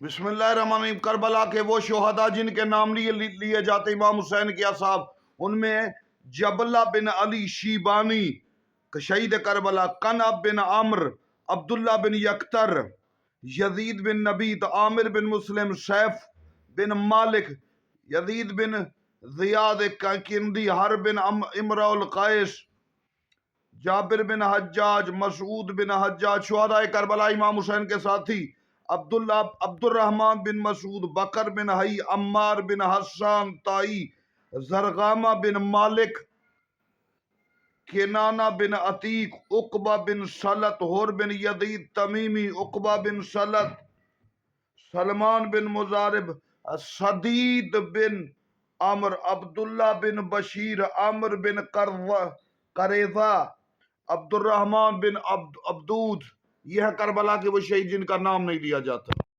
बिस्मिल्लाहिर्रहमानिर्रहीम। करबला के वो शोहदा जिनके नाम लिए जाते इमाम हुसैन के असाब, उनमें जबला बिन अली शीबानी शहीद करबला, कनब बिन आमर, अब्दुल्ला बिन यख्तर, यजीद बिन नबीत, आमिर बिन मुस्लिम, सैफ बिन मालिक, यजीद बिन जियाद किंदी, हर बिन इमराउल कैस, जाबिर बिन हज्जाज, मसूद बिन हज्जाज। शुहदाए करबला इमाम हुसैन के साथी अब्दुर्रहमान बिन मसूद, बकर बिन हई, अम्मार बिन हसन ताई, जरगामा बिन मालिक, केनाना बिन अतीक, उकबा बिन सलत, होर बिन यदीद तमीमी, उकबा बिन सलत, सलमान बिन मुजारिब, सदीद बिन अमर, अब्दुल्ला बिन बशीर, अमर बिन करेजा, अब्दुर्रहमान बिन अब्दूद। यह करबला के वो शहीद जिनका नाम नहीं लिया जाता।